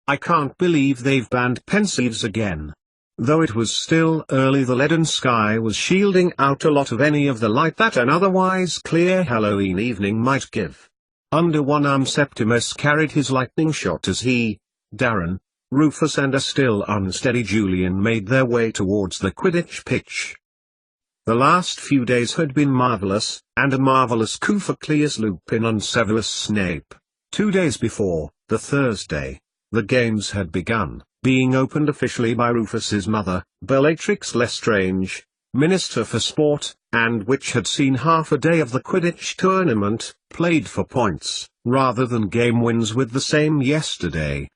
I can't believe they've banned pensives again. Though it was still early, the leaden sky was shielding out a lot of any of the light that an otherwise clear Halloween evening might give. Under one arm Septimus carried his lightning shot as he, Darren, Rufus and a still unsteady Julian made their way towards the Quidditch pitch. The last few days had been marvellous, and a marvellous coup for Cleus Lupin and Severus Snape. 2 days before, the Thursday, the games had begun, being opened officially by Rufus's mother, Bellatrix Lestrange, Minister for Sport, and which had seen half a day of the Quidditch tournament, played for points, rather than game wins with the same yesterday.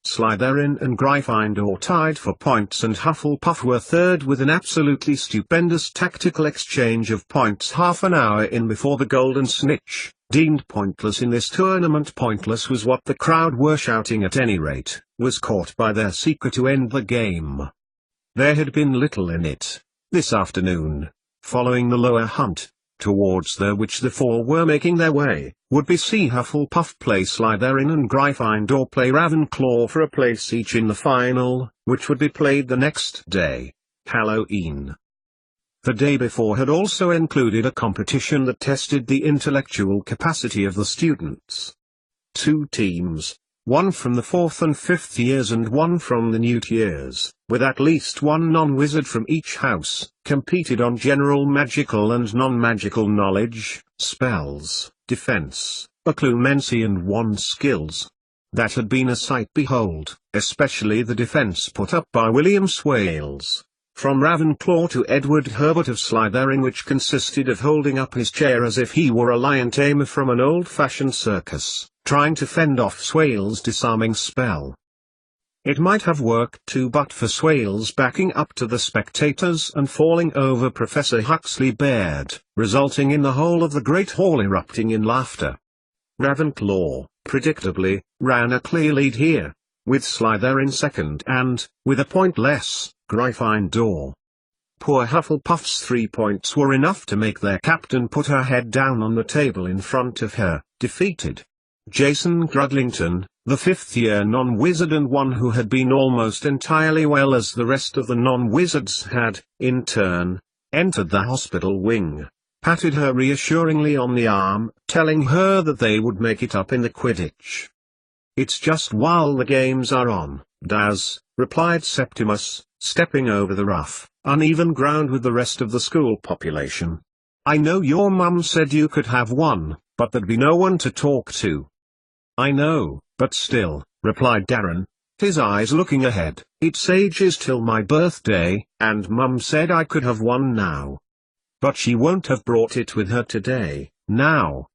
Slytherin and Gryffindor tied for points and Hufflepuff were third with an absolutely stupendous tactical exchange of points half an hour in before the Golden Snitch, deemed pointless in this tournament. Pointless was what the crowd were shouting at any rate, was caught by their seeker to end the game. There had been little in it, this afternoon, following the lower hunt, towards which the four were making their way, would be see Hufflepuff play Slytherin and Gryffindor play Ravenclaw for a place each in the final, which would be played the next day, Halloween. The day before had also included a competition that tested the intellectual capacity of the students. 2 teams, one from the 4th and 5th years and one from the Newt years, with at least one non-wizard from each house, competed on general magical and non-magical knowledge, spells, defense, occlumency and wand skills. That had been a sight behold, especially the defense put up by William Swales, from Ravenclaw to Edward Herbert of Slytherin, which consisted of holding up his chair as if he were a lion tamer from an old-fashioned circus, trying to fend off Swales' disarming spell. It might have worked too but for Swales backing up to the spectators and falling over Professor Huxley Baird, resulting in the whole of the Great Hall erupting in laughter. Ravenclaw, predictably, ran a clear lead here, with Slytherin second and, with a point less, Gryffindor. Poor Hufflepuff's 3 points were enough to make their captain put her head down on the table in front of her, defeated. Jason Grudlington, the 5th-year non-wizard and one who had been almost entirely well as the rest of the non-wizards had, in turn, entered the hospital wing, patted her reassuringly on the arm, telling her that they would make it up in the Quidditch. "It's just while the games are on, Daz," replied Septimus, stepping over the rough, uneven ground with the rest of the school population. "I know your mum said you could have one, but there'd be no one to talk to." "I know, but still," replied Darren, his eyes looking ahead. "It's ages till my birthday, and Mum said I could have one now. But she won't have brought it with her today, now."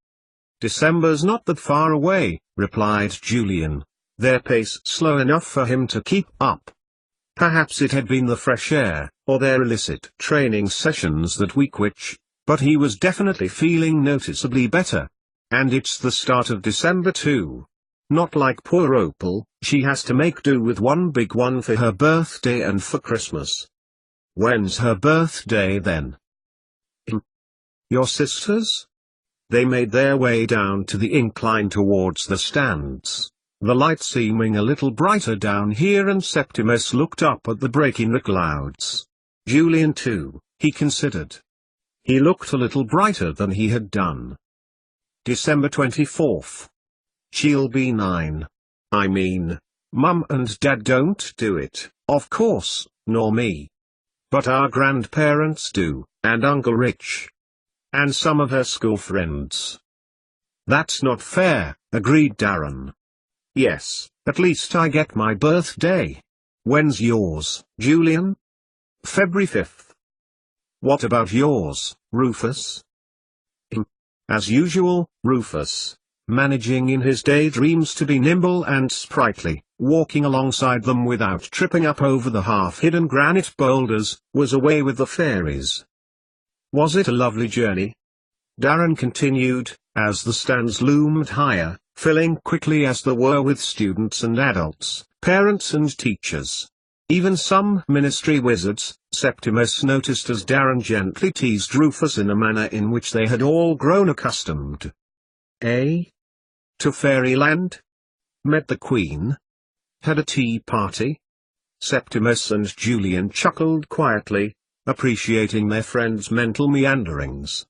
"December's not that far away," replied Julian, their pace slow enough for him to keep up. Perhaps it had been the fresh air, or their illicit training sessions that week but he was definitely feeling noticeably better. And it's the start of December too. Not like poor Opal, she has to make do with one big one for her birthday and for Christmas. "When's her birthday then?" "Your sister's?" They made their way down to the incline towards the stands, the light seeming a little brighter down here, and Septimus looked up at the break in the clouds. Julian too, he considered. He looked a little brighter than he had done. "December 24th. She'll be 9. I mean, Mum and Dad don't do it, of course, nor me. But our grandparents do, and Uncle Rich. And some of her school friends." "That's not fair," agreed Darren. "Yes, at least I get my birthday. When's yours, Julian?" "February 5th. "What about yours, Rufus?" As usual, Rufus, managing in his daydreams to be nimble and sprightly, walking alongside them without tripping up over the half-hidden granite boulders, was away with the fairies. "Was it a lovely journey?" Darren continued, as the stands loomed higher, filling quickly as there were with students and adults, parents and teachers. Even some ministry wizards, Septimus noticed as Darren gently teased Rufus in a manner in which they had all grown accustomed. "Eh? To Fairyland? Met the Queen?" Had a tea party? Septimus and Julian chuckled quietly, appreciating their friend's mental meanderings.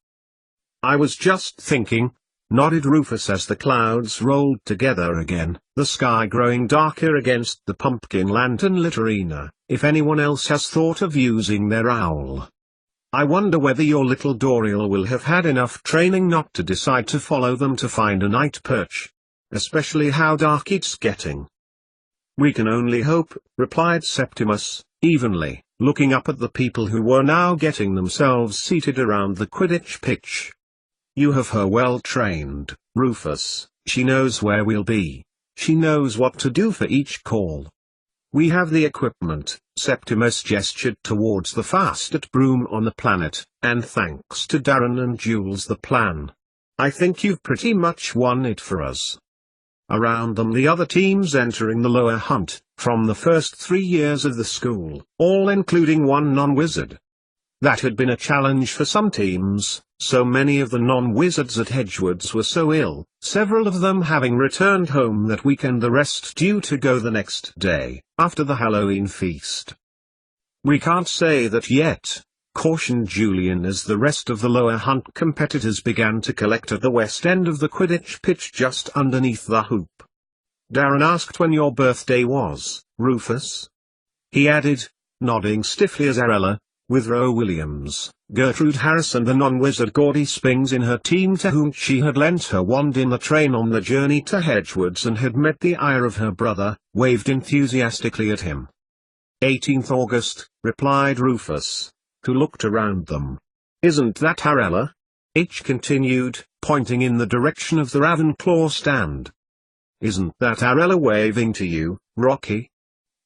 I was just thinking, nodded Rufus as the clouds rolled together again, the sky growing darker against the pumpkin lantern-lit arena, if anyone else has thought of using their owl. I wonder whether your little Doriel will have had enough training not to decide to follow them to find a night perch. Especially how dark it's getting. We can only hope, replied Septimus, evenly, looking up at the people who were now getting themselves seated around the Quidditch pitch. You have her well trained, Rufus. She knows where we'll be. She knows what to do for each call. We have the equipment, Septimus gestured towards the fastest broom on the planet, and thanks to Darren and Jules the plan. I think you've pretty much won it for us. Around them the other teams entering the lower hunt, from the first 3 years of the school, all including one non-wizard. That had been a challenge for some teams, so many of the non-wizards at Hedgewood's were so ill, several of them having returned home that week and the rest due to go the next day, after the Halloween feast. We can't say that yet, cautioned Julian as the rest of the lower hunt competitors began to collect at the west end of the Quidditch pitch just underneath the hoop. Darren asked when your birthday was, Rufus. He added, nodding stiffly as Arella, with Ro Williams, Gertrude Harris and the non-wizard Gordy Spings in her team to whom she had lent her wand in the train on the journey to Hedgewood's and had met the ire of her brother, waved enthusiastically at him. 18th August, replied Rufus, who looked around them. Isn't that Arella? H continued, pointing in the direction of the Ravenclaw stand. Isn't that Arella waving to you, Rocky?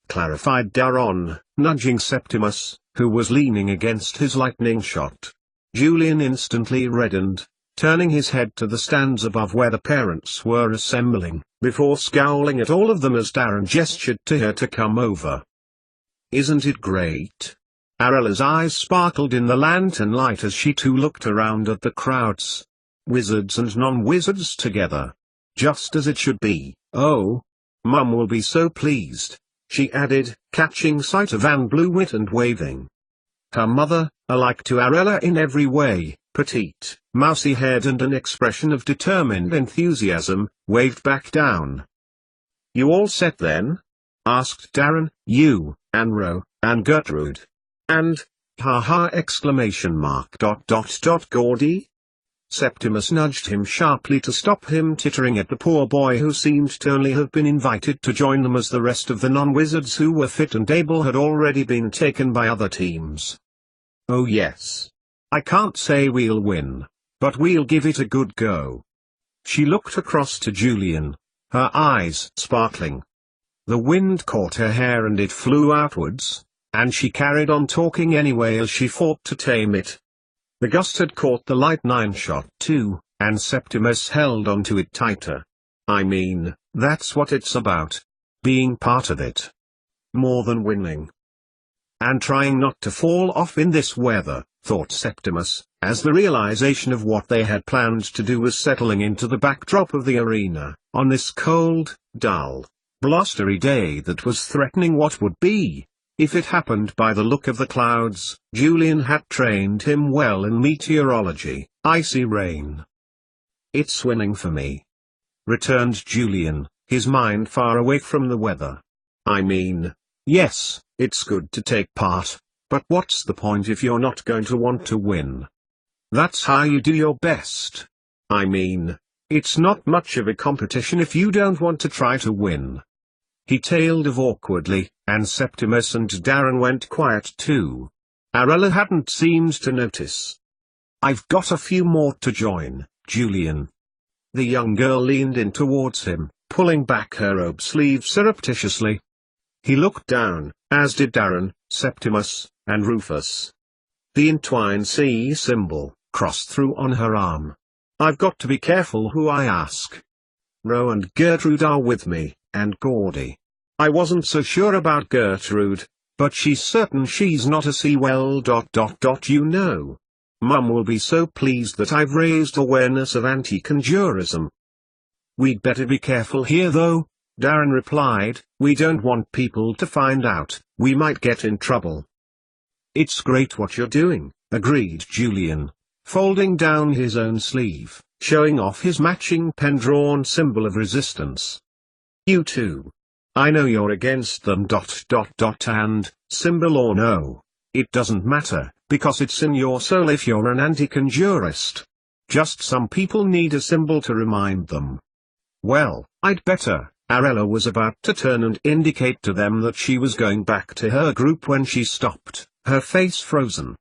Clarified Darren, nudging Septimus, who was leaning against his lightning shot. Julian instantly reddened, turning his head to the stands above where the parents were assembling, before scowling at all of them as Darren gestured to her to come over. Isn't it great? Arella's eyes sparkled in the lantern light as she too looked around at the crowds. Wizards and non-wizards together. Just as it should be. Oh, Mum will be so pleased, she added, catching sight of Anne Blewett and waving. Her mother, alike to Arella in every way, petite, mousy-haired and an expression of determined enthusiasm, waved back down. You all set then? Asked Darren. You, Anne-Ro, and Gertrude. And, ha-ha exclamation mark ... Gordy? Septimus nudged him sharply to stop him tittering at the poor boy who seemed to only have been invited to join them as the rest of the non-wizards who were fit and able had already been taken by other teams. Oh yes. I can't say we'll win, but we'll give it a good go. She looked across to Julian, her eyes sparkling. The wind caught her hair and it flew outwards, and she carried on talking anyway as she fought to tame it. The gust had caught the light 9 shot too, and Septimus held onto it tighter. I mean, that's what it's about. Being part of it. More than winning. And trying not to fall off in this weather, thought Septimus, as the realization of what they had planned to do was settling into the backdrop of the arena, on this cold, dull, blustery day that was threatening what would be. If it happened by the look of the clouds, Julian had trained him well in meteorology, icy rain. It's winning for me, returned Julian, his mind far away from the weather. I mean, yes, it's good to take part, but what's the point if you're not going to want to win? That's how you do your best. I mean, it's not much of a competition if you don't want to try to win. He tailed off awkwardly, and Septimus and Darren went quiet too. Arella hadn't seemed to notice. I've got a few more to join, Julian. The young girl leaned in towards him, pulling back her robe sleeve surreptitiously. He looked down, as did Darren, Septimus, and Rufus. The entwined C symbol crossed through on her arm. I've got to be careful who I ask. Ro and Gertrude are with me, and Gordy. I wasn't so sure about Gertrude, but she's certain she's not a C well ... you know. Mum will be so pleased that I've raised awareness of anti-conjurism. We'd better be careful here though, Darren replied, "We don't want people to find out, we might get in trouble." "It's great what you're doing," agreed Julian, folding down his own sleeve, showing off his matching pen-drawn symbol of resistance. "You too. I know you're against them ... and, symbol or no, it doesn't matter, because it's in your soul if you're an anti-conjurist. Just some people need a symbol to remind them." "Well, I'd better." Arella was about to turn and indicate to them that she was going back to her group when she stopped, her face frozen.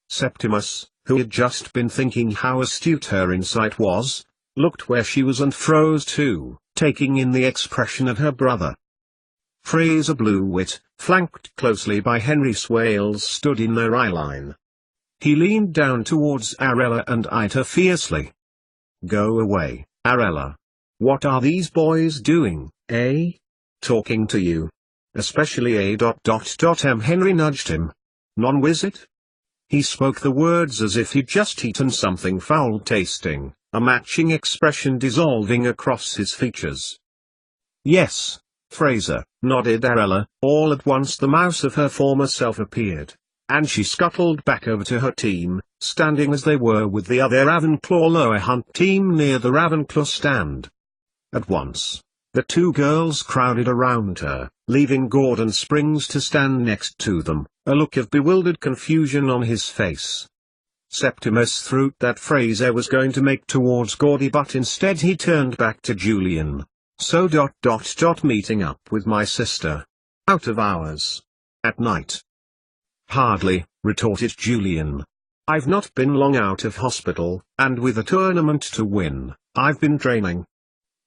Septimus, who had just been thinking how astute her insight was, looked where she was and froze too, taking in the expression of her brother. Fraser Blewett, flanked closely by Henry Swales, stood in their eye line. He leaned down towards Arella and eyed her fiercely. "Go away, Arella. What are these boys doing, eh? Talking to you. Especially a ... Henry nudged him. "Non-whiz it?" He spoke the words as if he'd just eaten something foul-tasting, a matching expression dissolving across his features. "Yes, Fraser," nodded Arella. All at once the mouse of her former self appeared, and she scuttled back over to her team, standing as they were with the other Ravenclaw Lower Hunt team near the Ravenclaw stand. At once, the two girls crowded around her, leaving Gordon Springs to stand next to them, a look of bewildered confusion on his face. Septimus threw that Fraser was going to make towards Gordy, but instead he turned back to Julian. "So ... meeting up with my sister. Out of hours. At night." "Hardly," retorted Julian. "I've not been long out of hospital, and with a tournament to win, I've been training."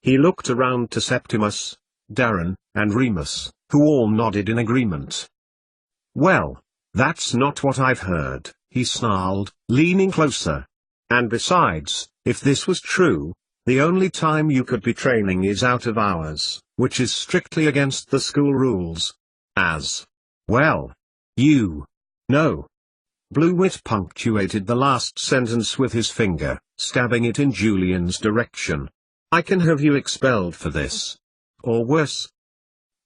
He looked around to Septimus, Darren, and Remus, who all nodded in agreement. "Well, that's not what I've heard," he snarled, leaning closer. "And besides, if this was true, the only time you could be training is out of hours, which is strictly against the school rules. As well, you know." Blewett punctuated the last sentence with his finger, stabbing it in Julian's direction. "I can have you expelled for this. Or worse.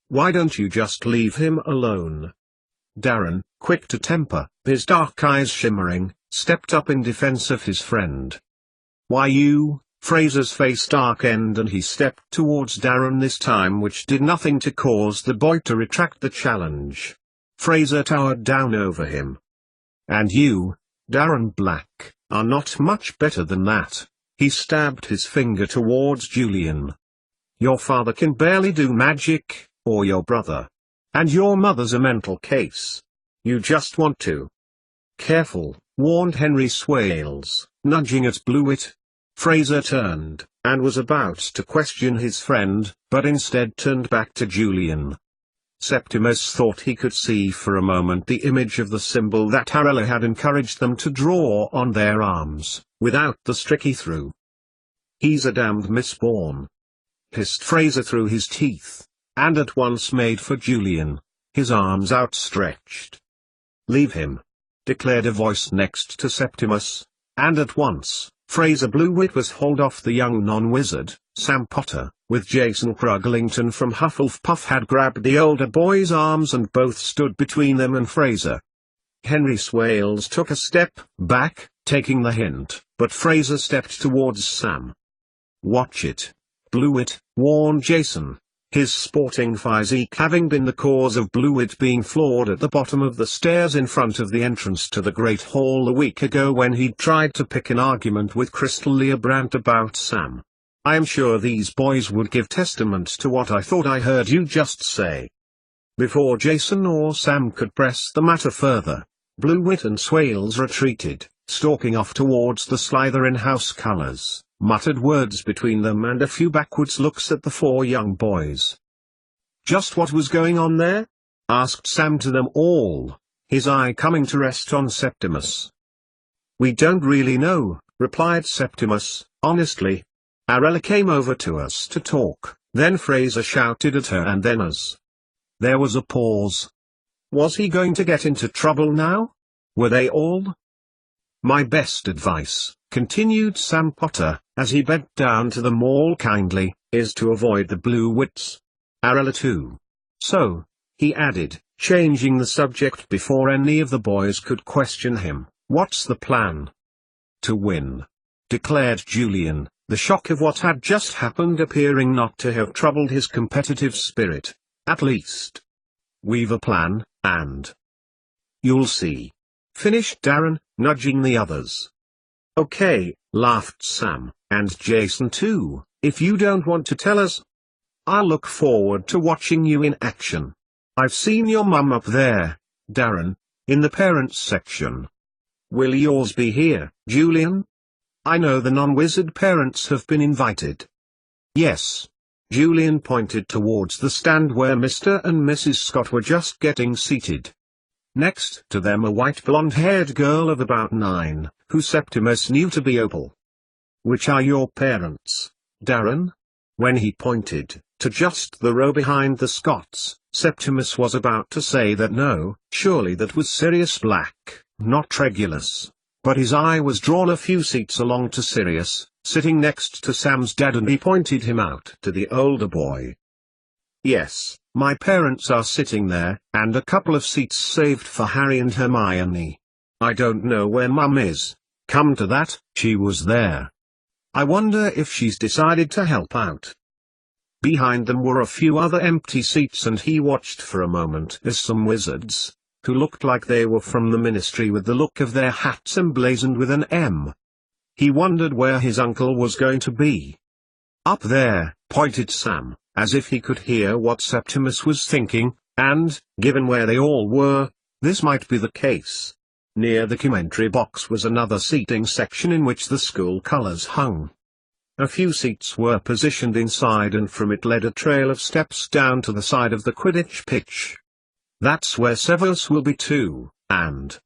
Why don't you just leave him alone?" Darren, quick to temper, his dark eyes shimmering, stepped up in defense of his friend. "Why you?" Fraser's face darkened and he stepped towards Darren this time, which did nothing to cause the boy to retract the challenge. Fraser towered down over him. "And you, Darren Black, are not much better than that." He stabbed his finger towards Julian. "Your father can barely do magic, or your brother. And your mother's a mental case. You just want to." "Careful," warned Henry Swales, nudging at Blewett. Fraser turned, and was about to question his friend, but instead turned back to Julian. Septimus thought he could see for a moment the image of the symbol that Arella had encouraged them to draw on their arms, without the streak he threw. "He's a damned misborn," hissed Fraser through his teeth, and at once made for Julian, his arms outstretched. "Leave him," declared a voice next to Septimus, and at once, Fraser Blewett was hauled off the young non-wizard. Sam Potter, with Jason Cruglington from Hufflepuff, had grabbed the older boy's arms and both stood between them and Fraser. Henry Swales took a step back, taking the hint, but Fraser stepped towards Sam. "Watch it," Blewett warned Jason, his sporting physique having been the cause of Blewett being floored at the bottom of the stairs in front of the entrance to the Great Hall a week ago when he'd tried to pick an argument with Crystal Leobrandt about Sam. "I am sure these boys would give testament to what I thought I heard you just say." Before Jason or Sam could press the matter further, Blewett and Swales retreated, stalking off towards the Slytherin house colors, muttered words between them and a few backwards looks at the four young boys. "Just what was going on there?" asked Sam to them all, his eye coming to rest on Septimus. "We don't really know," replied Septimus, honestly. "Arella came over to us to talk, then Fraser shouted at her and then us." There was a pause. Was he going to get into trouble now? Were they all? "My best advice," continued Sam Potter, as he bent down to them all kindly, "is to avoid the Blewetts. Arella too. So, he added, changing the subject before any of the boys could question him, what's the plan? To win, declared Julian, the shock of what had just happened appearing not to have troubled his competitive spirit, at least. We've a plan, and you'll see, finished Darren, nudging the others. Okay, laughed Sam, and Jason too, if you don't want to tell us. I'll look forward to watching you in action. I've seen your mum up there, Darren, in the parents section. Will yours be here, Julian? I know the non-wizard parents have been invited. Yes. Julian pointed towards the stand where Mr. and Mrs. Scott were just getting seated. Next to them a white blonde-haired girl of about 9, who Septimus knew to be Opal. Which are your parents, Darren? When he pointed to just the row behind the Scotts, Septimus was about to say that no, surely that was Sirius Black, not Regulus. But his eye was drawn a few seats along to Sirius, sitting next to Sam's dad, and he pointed him out to the older boy. Yes, my parents are sitting there, and a couple of seats saved for Harry and Hermione. I don't know where Mum is. Come to that, she was there. I wonder if she's decided to help out. Behind them were a few other empty seats, and he watched for a moment as some wizards, who looked like they were from the ministry with the look of their hats emblazoned with an M. He wondered where his uncle was going to be. Up there, pointed Sam, as if he could hear what Septimus was thinking, and, given where they all were, this might be the case. Near the commentary box was another seating section in which the school colors hung. A few seats were positioned inside, and from it led a trail of steps down to the side of the Quidditch pitch. That's where Severus will be too, and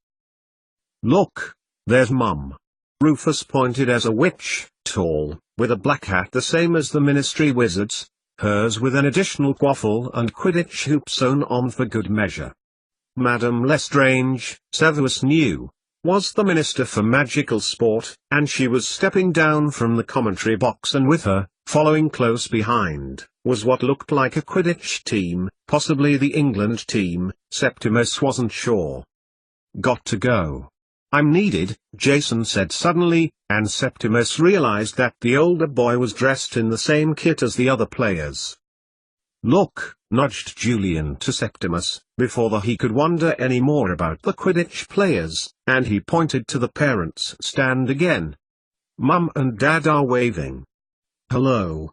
look, there's Mum. Rufus pointed as a witch, tall, with a black hat the same as the ministry wizards, hers with an additional quaffle and Quidditch hoop sewn on for good measure. Madame Lestrange, Severus knew, was the Minister for Magical Sport, and she was stepping down from the commentary box, and with her, following close behind, was what looked like a Quidditch team, possibly the England team. Septimus wasn't sure. Got to go. I'm needed, Jason said suddenly, and Septimus realized that the older boy was dressed in the same kit as the other players. Look, nudged Julian to Septimus, before he could wonder any more about the Quidditch players, and he pointed to the parents' stand again. Mum and Dad are waving. Hello.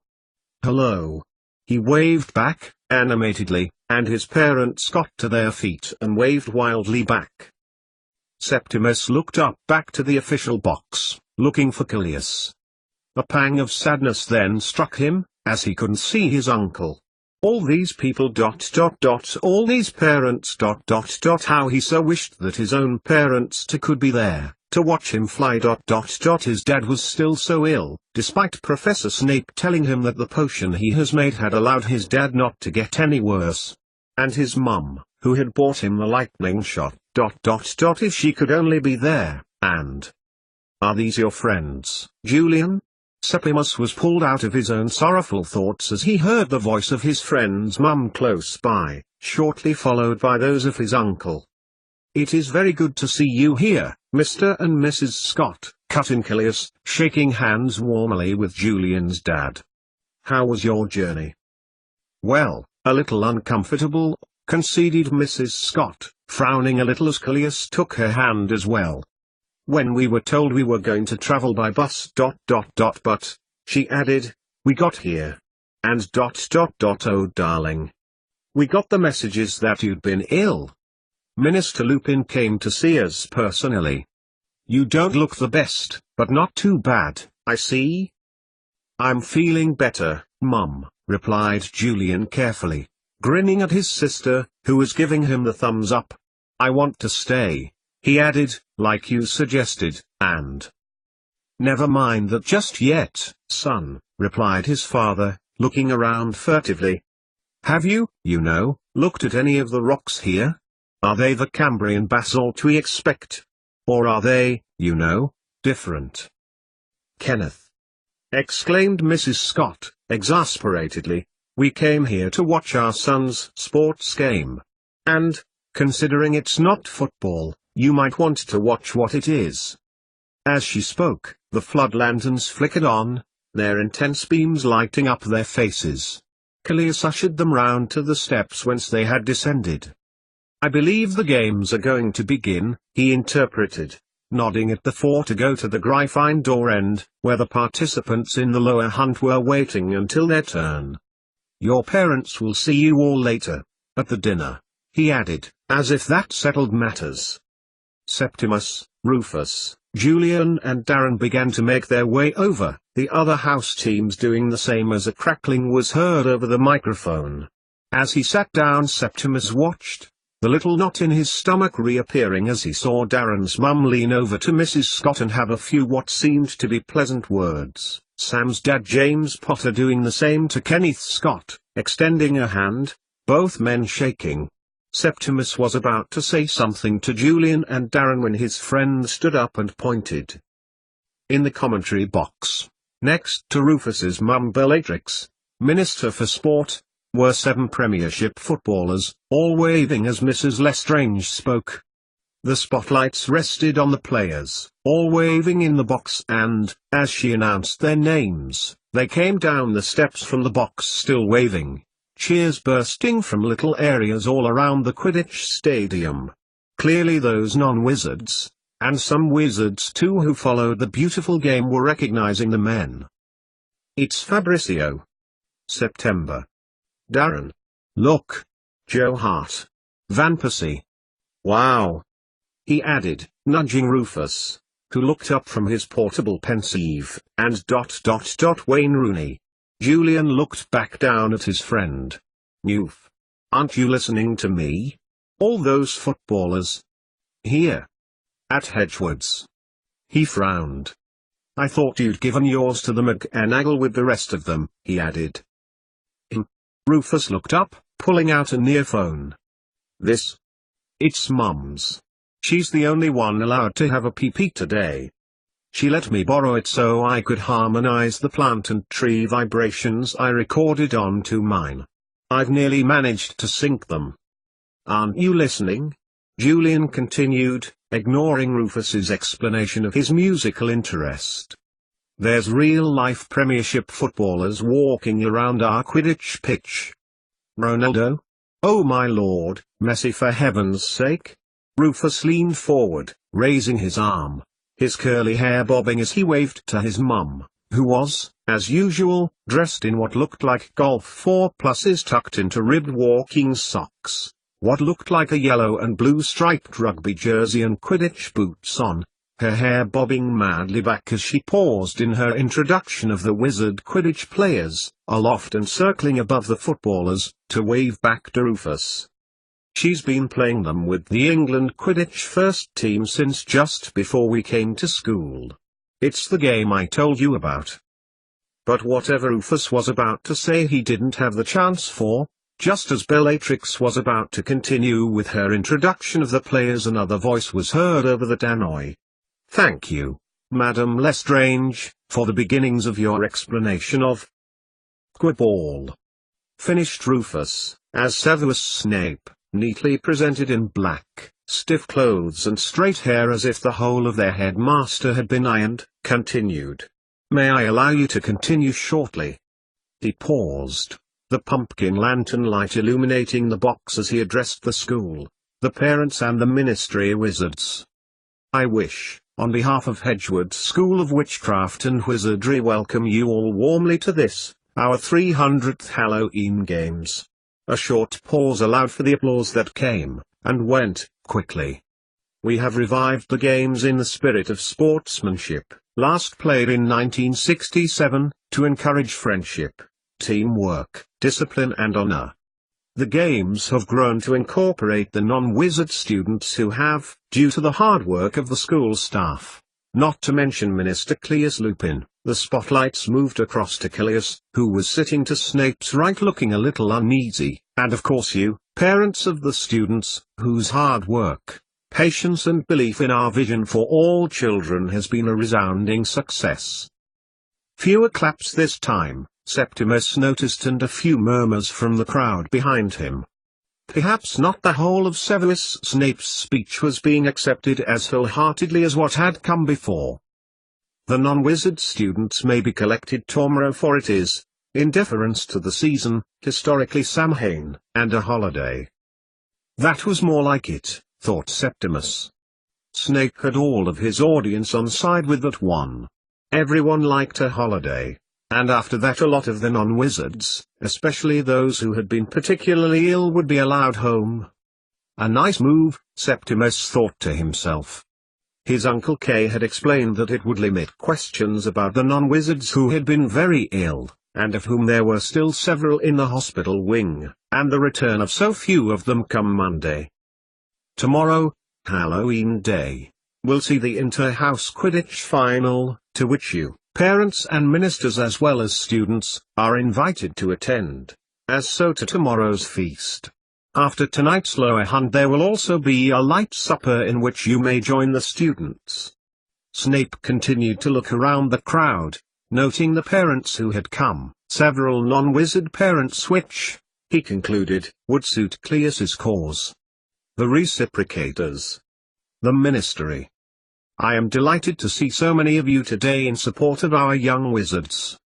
Hello. He waved back, animatedly, and his parents got to their feet and waved wildly back. Septimus looked up back to the official box, looking for Callias. A pang of sadness then struck him, as he couldn't see his uncle. All these people ... all these parents ... how he so wished that his own parents too could be there, to watch him fly ... His dad was still so ill, despite Professor Snape telling him that the potion he has made had allowed his dad not to get any worse. And his mum, who had bought him the lightning shot ... if she could only be there, and... Are these your friends, Julian? Septimus was pulled out of his own sorrowful thoughts as he heard the voice of his friend's mum close by, shortly followed by those of his uncle. It is very good to see you here, Mr. and Mrs. Scott, cut in Callias, shaking hands warmly with Julian's dad. How was your journey? Well, a little uncomfortable, conceded Mrs. Scott, frowning a little as Callias took her hand as well. When we were told we were going to travel by bus ... but, she added, we got here. And ... oh darling. We got the messages that you'd been ill. Minister Lupin came to see us personally. You don't look the best, but not too bad, I see. I'm feeling better, Mum, replied Julian carefully, grinning at his sister, who was giving him the thumbs up. I want to stay, he added, like you suggested, and... Never mind that just yet, son, replied his father, looking around furtively. Have you, looked at any of the rocks here? Are they the Cambrian basalt we expect? Or are they, different? Kenneth! Exclaimed Mrs. Scott, exasperatedly. We came here to watch our son's sports game. And, considering it's not football, you might want to watch what it is." As she spoke, the flood lanterns flickered on, their intense beams lighting up their faces. Callias ushered them round to the steps whence they had descended. "I believe the games are going to begin," he interpreted, nodding at the four to go to the Gryphine door end, where the participants in the lower hunt were waiting until their turn. "Your parents will see you all later, at the dinner," he added, as if that settled matters. Septimus, Rufus, Julian and Darren began to make their way over, the other house teams doing the same as a crackling was heard over the microphone. As he sat down, Septimus watched, the little knot in his stomach reappearing as he saw Darren's mum lean over to Mrs. Scott and have a few what seemed to be pleasant words, Sam's dad James Potter doing the same to Kenneth Scott, extending a hand, both men shaking. Septimus was about to say something to Julian and Darren when his friend stood up and pointed. In the commentary box, next to Rufus's mum Bellatrix, Minister for Sport, were 7 Premiership footballers, all waving as Mrs. Lestrange spoke. The spotlights rested on the players, all waving in the box, and, as she announced their names, they came down the steps from the box still waving. Cheers bursting from little areas all around the Quidditch stadium. Clearly those non-wizards, and some wizards too who followed the beautiful game, were recognizing the men. "It's Fabrizio. September. Darren. Look. Joe Hart. Van Persie. Wow," he added, nudging Rufus, who looked up from his portable pensieve, and Wayne Rooney. Julian looked back down at his friend. "Newf. Aren't you listening to me? All those footballers. Here. At Hedgewood's." He frowned. "I thought you'd given yours to the McGonagall with the rest of them," he added. Rufus looked up, pulling out an earphone. "This? It's Mum's. She's the only one allowed to have a PP today. She let me borrow it so I could harmonize the plant and tree vibrations I recorded onto mine. I've nearly managed to sync them." "Aren't you listening?" Julian continued, ignoring Rufus's explanation of his musical interest. "There's real-life Premiership footballers walking around our Quidditch pitch." "Ronaldo? Oh my lord, Messi, for heaven's sake!" Rufus leaned forward, raising his arm, his curly hair bobbing as he waved to his mum, who was, as usual, dressed in what looked like golf 4+s tucked into ribbed walking socks, what looked like a yellow and blue striped rugby jersey and Quidditch boots on, her hair bobbing madly back as she paused in her introduction of the wizard Quidditch players, aloft and circling above the footballers, to wave back to Rufus. "She's been playing them with the England Quidditch first team since just before we came to school. It's the game I told you about." But whatever Rufus was about to say he didn't have the chance for, just as Bellatrix was about to continue with her introduction of the players, another voice was heard over the tannoy. "Thank you, Madam Lestrange, for the beginnings of your explanation of Quibble," finished Rufus, as Severus Snape, neatly presented in black, stiff clothes and straight hair as if the whole of their headmaster had been ironed, continued. "May I allow you to continue shortly?" He paused, the pumpkin lantern light illuminating the box as he addressed the school, the parents and the ministry wizards. "I wish, on behalf of Hedgewood School of Witchcraft and Wizardry, welcome you all warmly to this, our 300th Halloween Games." A short pause allowed for the applause that came, and went, quickly. "We have revived the games in the spirit of sportsmanship, last played in 1967, to encourage friendship, teamwork, discipline and honor. The games have grown to incorporate the non-wizard students who have, due to the hard work of the school staff, not to mention Minister Cleus Lupin." The spotlights moved across to Callias, who was sitting to Snape's right looking a little uneasy, "and of course you, parents of the students, whose hard work, patience and belief in our vision for all children has been a resounding success." Fewer claps this time, Septimus noticed, and a few murmurs from the crowd behind him. Perhaps not the whole of Severus Snape's speech was being accepted as wholeheartedly as what had come before. The non-wizard students may be collected tomorrow, for it is, in deference to the season, historically Samhain, and a holiday. That was more like it, thought Septimus. Snape had all of his audience on side with that one. Everyone liked a holiday. And after that a lot of the non-wizards, especially those who had been particularly ill, would be allowed home. A nice move, Septimus thought to himself. His Uncle K had explained that it would limit questions about the non-wizards who had been very ill, and of whom there were still several in the hospital wing, and the return of so few of them come Monday. Tomorrow, Halloween Day, will see the inter-house Quidditch final, to which you, parents and ministers as well as students, are invited to attend, as so to tomorrow's feast. After tonight's lower hunt there will also be a light supper in which you may join the students. Snape continued to look around the crowd, noting the parents who had come, several non-wizard parents which, he concluded, would suit Cleus's cause. The reciprocators. The ministry. I am delighted to see so many of you today in support of our young wizards.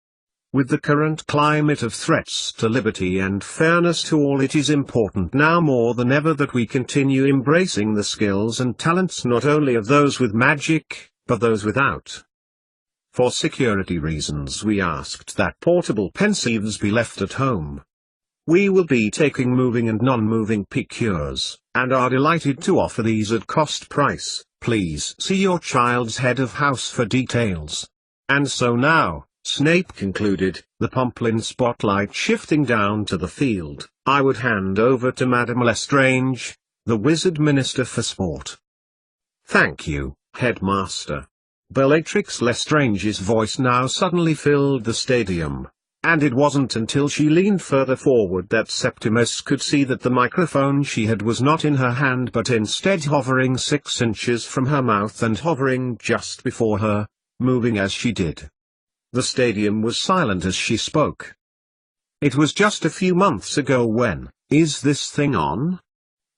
With the current climate of threats to liberty and fairness to all, it is important now more than ever that we continue embracing the skills and talents not only of those with magic, but those without. For security reasons we asked that portable pensives be left at home. We will be taking moving and non-moving piqûres, and are delighted to offer these at cost price. Please see your child's head of house for details. And so now, Snape concluded, the Pomplin spotlight shifting down to the field, I would hand over to Madame Lestrange, the Wizard Minister for Sport. Thank you, Headmaster. Bellatrix Lestrange's voice now suddenly filled the stadium. And it wasn't until she leaned further forward that Septimus could see that the microphone she had was not in her hand but instead hovering 6 inches from her mouth and hovering just before her, moving as she did. The stadium was silent as she spoke. It was just a few months ago when, is this thing on?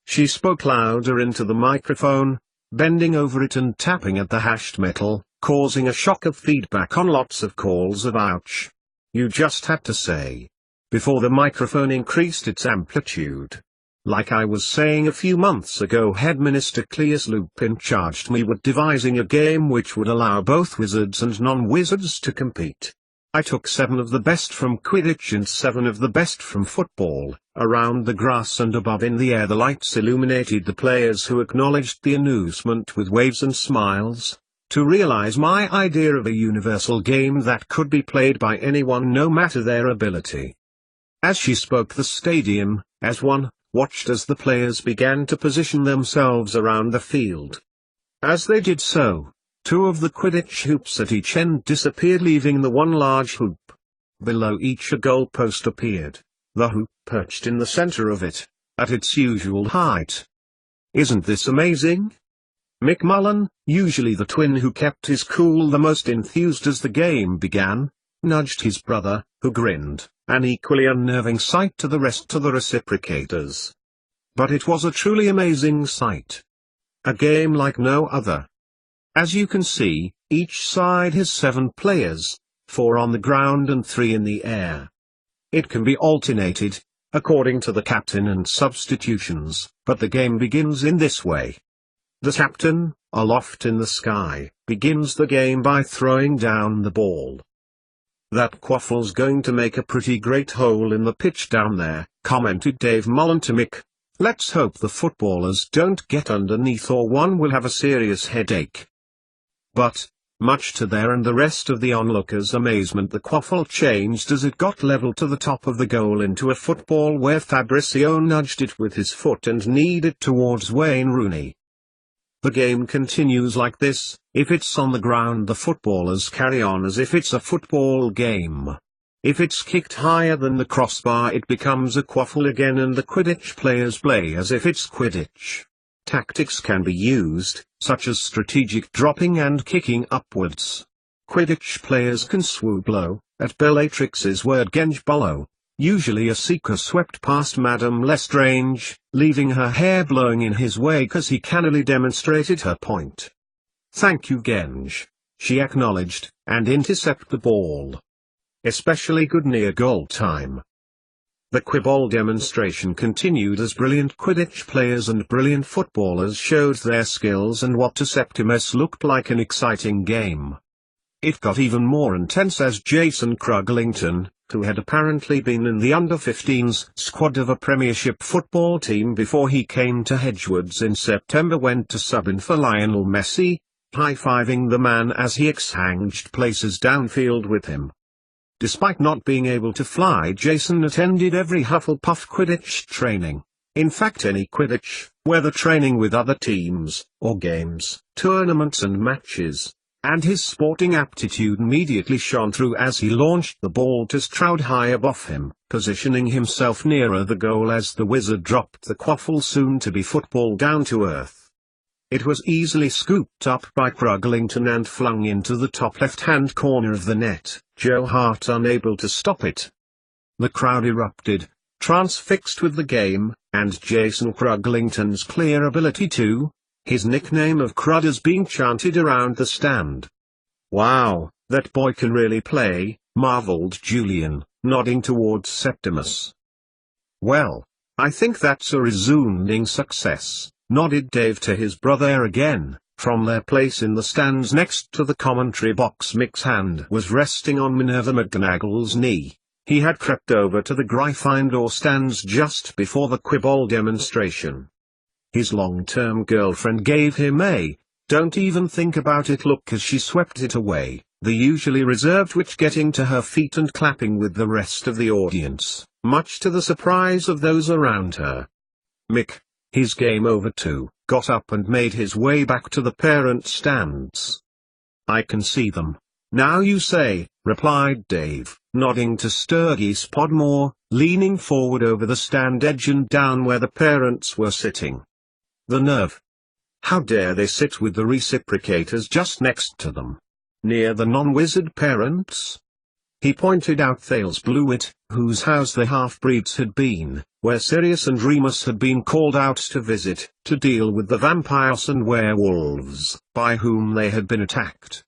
She spoke louder into the microphone, bending over it and tapping at the hashed metal, causing a shock of feedback on lots of calls of ouch. You just had to say. Before the microphone increased its amplitude. Like I was saying a few months ago, Headmaster Cleus Lupin charged me with devising a game which would allow both wizards and non-wizards to compete. I took 7 of the best from Quidditch and 7 of the best from football. Around the grass and above in the air the lights illuminated the players who acknowledged the announcement with waves and smiles. To realize my idea of a universal game that could be played by anyone no matter their ability. As she spoke the stadium, as one, watched as the players began to position themselves around the field. As they did so, 2 of the Quidditch hoops at each end disappeared, leaving the one large hoop. Below each a goal post appeared, the hoop perched in the center of it, at its usual height. Isn't this amazing? Mick Mullen, usually the twin who kept his cool the most enthused as the game began, nudged his brother, who grinned, an equally unnerving sight to the rest of the reciprocators. But it was a truly amazing sight. A game like no other. As you can see, each side has 7 players, 4 on the ground and 3 in the air. It can be alternated, according to the captain and substitutions, but the game begins in this way. The captain, aloft in the sky, begins the game by throwing down the ball. That quaffle's going to make a pretty great hole in the pitch down there, commented Dave Mullen to Mick. Let's hope the footballers don't get underneath or one will have a serious headache. But, much to their and the rest of the onlookers' amazement, the quaffle changed as it got level to the top of the goal into a football where Fabrizio nudged it with his foot and kneed it towards Wayne Rooney. The game continues like this: if it's on the ground the footballers carry on as if it's a football game. If it's kicked higher than the crossbar it becomes a quaffle again and the Quidditch players play as if it's Quidditch. Tactics can be used, such as strategic dropping and kicking upwards. Quidditch players can swoop low, At Bellatrix's word Genge Bollo, usually a seeker swept past Madame Lestrange, leaving her hair blowing in his wake as he cannily demonstrated her point. "Thank you, Genge," she acknowledged, and intercept the ball. "Especially good near goal time." The Quibball demonstration continued as brilliant Quidditch players and brilliant footballers showed their skills and what to Septimus looked like an exciting game. It got even more intense as Jason Cruglington, who had apparently been in the under-15s squad of a Premiership football team before he came to Hedgewoods in September, went to sub in for Lionel Messi, high-fiving the man as he exchanged places downfield with him. Despite not being able to fly, Jason attended every Hufflepuff Quidditch training. In fact, any Quidditch, whether training with other teams, or games, tournaments and matches. And his sporting aptitude immediately shone through as he launched the ball to Stroud high above him, positioning himself nearer the goal as the wizard dropped the quaffle soon-to-be football down to earth. It was easily scooped up by Cruglington and flung into the top left-hand corner of the net, Joe Hart unable to stop it. The crowd erupted, transfixed with the game, and Jason Cruglington's clear ability to, his nickname of Crudders being chanted around the stand. "Wow, that boy can really play," marveled Julian, nodding towards Septimus. "Well, I think that's a resounding success," nodded Dave to his brother again. From their place in the stands next to the commentary box, Mick's hand was resting on Minerva McGonagall's knee. He had crept over to the Gryffindor stands just before the Quibball demonstration. His long-term girlfriend gave him a "don't even think about it" look as she swept it away, the usually reserved witch getting to her feet and clapping with the rest of the audience, much to the surprise of those around her. Mick, his game over too, got up and made his way back to the parent stands. "I can see them, now you say," replied Dave, nodding to Sturgis Podmore, leaning forward over the stand edge and down where the parents were sitting. "The nerve! How dare they sit with the reciprocators just next to them? Near the non-wizard parents?" He pointed out Thales Blewett, whose house the half-breeds had been, where Sirius and Remus had been called out to visit, to deal with the vampires and werewolves, by whom they had been attacked.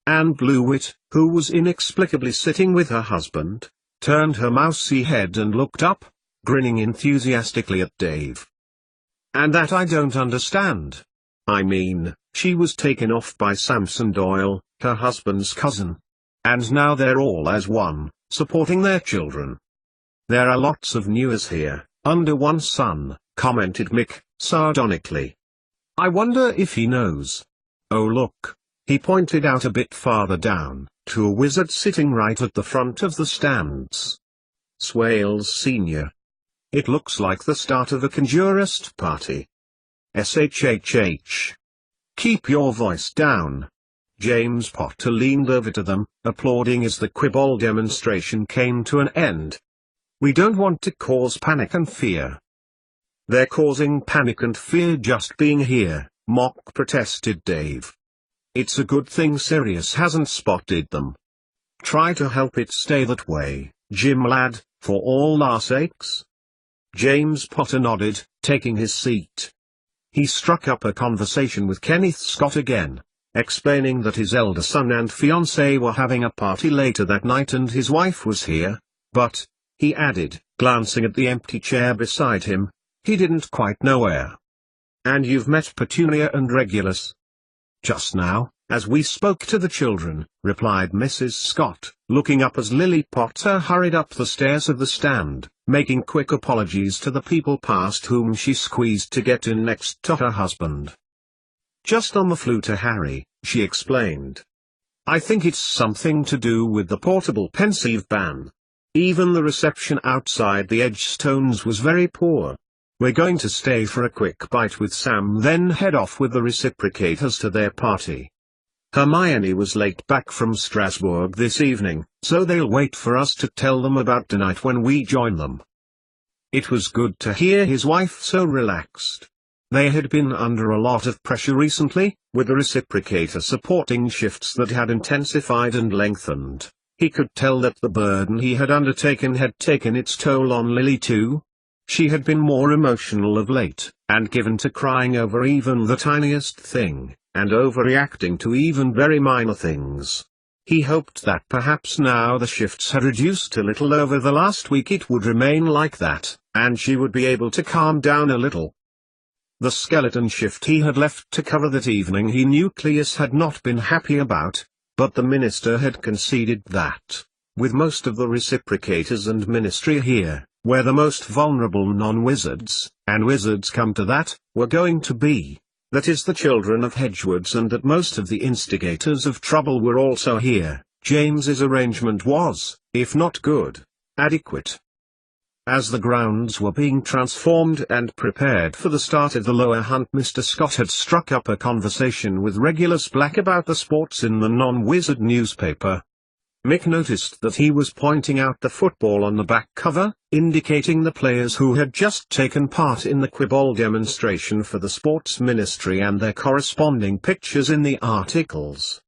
Anne Blewett, who was inexplicably sitting with her husband, turned her mousy head and looked up, grinning enthusiastically at Dave. "And that I don't understand. I mean, she was taken off by Samson Doyle, her husband's cousin. And now they're all as one, supporting their children." "There are lots of news here, under one sun," commented Mick, sardonically. "I wonder if he knows. Oh look," he pointed out a bit farther down, to a wizard sitting right at the front of the stands. "Swales Sr. It looks like the start of a conjurist party." "SHHH. Keep your voice down." James Potter leaned over to them, applauding as the Quibball demonstration came to an end. "We don't want to cause panic and fear." "They're causing panic and fear just being here," mock protested Dave. "It's a good thing Sirius hasn't spotted them. Try to help it stay that way, Jim lad, for all our sakes." James Potter nodded, taking his seat. He struck up a conversation with Kenneth Scott again, explaining that his elder son and fiancée were having a party later that night and his wife was here, but, he added, glancing at the empty chair beside him, he didn't quite know where. "And you've met Petunia and Regulus?" "Just now, as we spoke to the children," replied Mrs. Scott, looking up as Lily Potter hurried up the stairs of the stand, making quick apologies to the people past whom she squeezed to get in next to her husband. "Just on the flu to Harry," she explained. "I think it's something to do with the portable pensieve ban. Even the reception outside the Edgestones was very poor. We're going to stay for a quick bite with Sam, then head off with the reciprocators to their party. Hermione was late back from Strasbourg this evening, so they'll wait for us to tell them about tonight when we join them." It was good to hear his wife so relaxed. They had been under a lot of pressure recently, with the reciprocator supporting shifts that had intensified and lengthened. He could tell that the burden he had undertaken had taken its toll on Lily too. She had been more emotional of late, and given to crying over even the tiniest thing, and overreacting to even very minor things. He hoped that perhaps now the shifts had reduced a little over the last week it would remain like that, and she would be able to calm down a little. The skeleton shift he had left to cover that evening he knew Cleus had not been happy about, but the minister had conceded that, with most of the reciprocators and ministry here, where the most vulnerable non-wizards, and wizards come to that, were going to be, that is the children of Hedgewoods, and that most of the instigators of trouble were also here, James's arrangement was, if not good, adequate. As the grounds were being transformed and prepared for the start of the lower hunt, Mr. Scott had struck up a conversation with Regulus Black about the sports in the non-wizard newspaper. Mick noticed that he was pointing out the football on the back cover, indicating the players who had just taken part in the Quibble demonstration for the sports ministry and their corresponding pictures in the articles.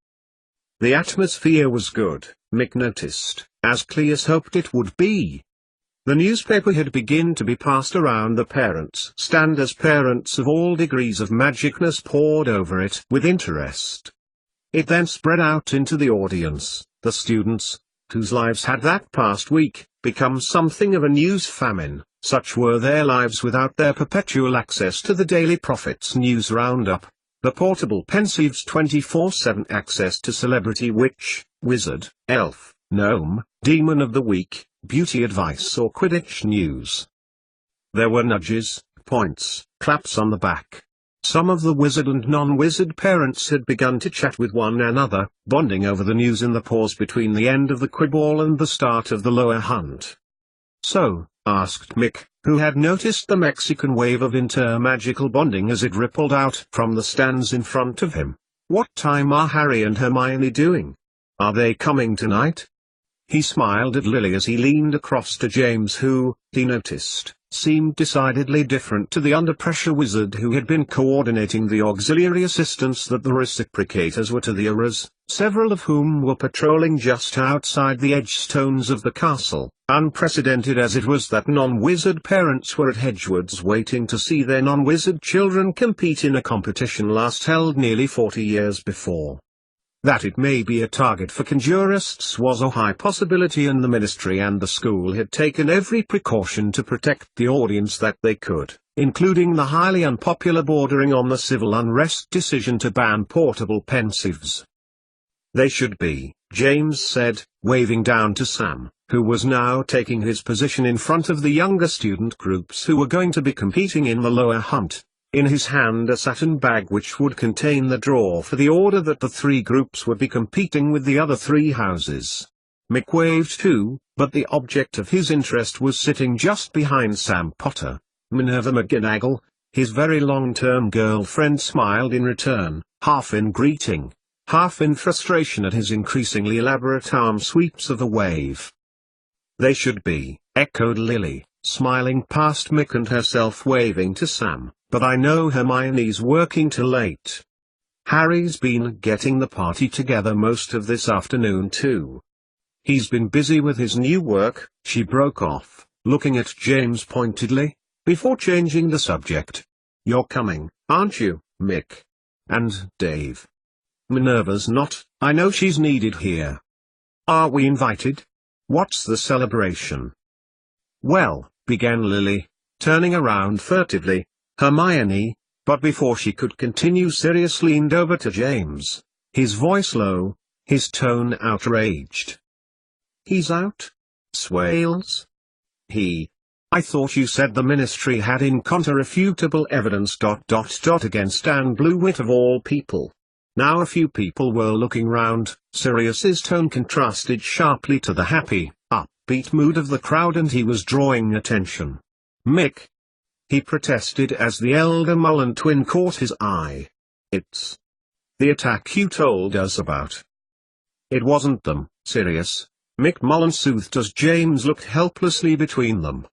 The atmosphere was good, Mick noticed, as Cleus hoped it would be. The newspaper had begun to be passed around the parents' stand as parents of all degrees of magicness pored over it with interest. It then spread out into the audience, the students, whose lives had that past week become something of a news famine. Such were their lives without their perpetual access to the Daily Prophet's news roundup, the portable Pensieves 24/7 access to celebrity witch, wizard, elf, gnome, demon of the week, beauty advice or Quidditch news. There were nudges, points, claps on the back. Some of the wizard and non-wizard parents had begun to chat with one another, bonding over the news in the pause between the end of the Quibble and the start of the lower hunt. "So," asked Mick, who had noticed the Mexican wave of inter-magical bonding as it rippled out from the stands in front of him, "what time are Harry and Hermione doing? Are they coming tonight?" He smiled at Lily as he leaned across to James, who, he noticed, seemed decidedly different to the under-pressure wizard who had been coordinating the auxiliary assistance that the reciprocators were to the Aurors, several of whom were patrolling just outside the edgestones of the castle. Unprecedented as it was that non-wizard parents were at Hedgewoods waiting to see their non-wizard children compete in a competition last held nearly 40 years before. That it may be a target for conjurists was a high possibility, and the ministry and the school had taken every precaution to protect the audience that they could, including the highly unpopular bordering on the civil unrest decision to ban portable Pensieves. "They should be," James said, waving down to Sam, who was now taking his position in front of the younger student groups who were going to be competing in the lower hunt. In his hand a satin bag which would contain the draw for the order that the three groups would be competing with the other three houses. Mick waved too, but the object of his interest was sitting just behind Sam Potter. Minerva McGonagall, his very long-term girlfriend, smiled in return, half in greeting, half in frustration at his increasingly elaborate arm sweeps of a wave. "They should be," echoed Lily, smiling past Mick and herself waving to Sam. "But I know Hermione's working till late. Harry's been getting the party together most of this afternoon too. He's been busy with his new work," she broke off, looking at James pointedly, before changing the subject. "You're coming, aren't you, Mick? And Dave? Minerva's not, I know she's needed here. Are we invited? What's the celebration?" "Well," began Lily, turning around furtively, "Hermione," but before she could continue Sirius leaned over to James, his voice low, his tone outraged. "He's out? Swales? I thought you said the ministry had incontrovertible evidence ... against Anne Blewett of all people." Now a few people were looking round. Sirius's tone contrasted sharply to the happy, upbeat mood of the crowd, and he was drawing attention. "Mick," he protested as the elder Mullen twin caught his eye. "It's the attack you told us about." "It wasn't them, Sirius," Mick Mullen soothed as James looked helplessly between them.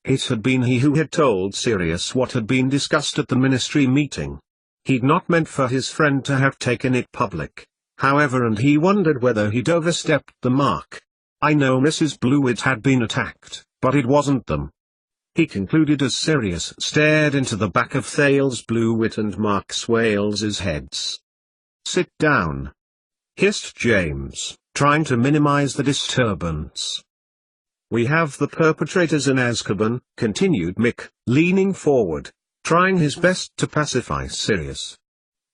It had been he who had told Sirius what had been discussed at the ministry meeting. He'd not meant for his friend to have taken it public. however, and he wondered whether he'd overstepped the mark. I know Mrs. Blewett had been attacked, but it wasn't them, he concluded as Sirius stared into the back of Thales Blewett and Mark Swales's heads. Sit down, hissed James, trying to minimize the disturbance. We have the perpetrators in Azkaban, continued Mick, leaning forward, trying his best to pacify Sirius.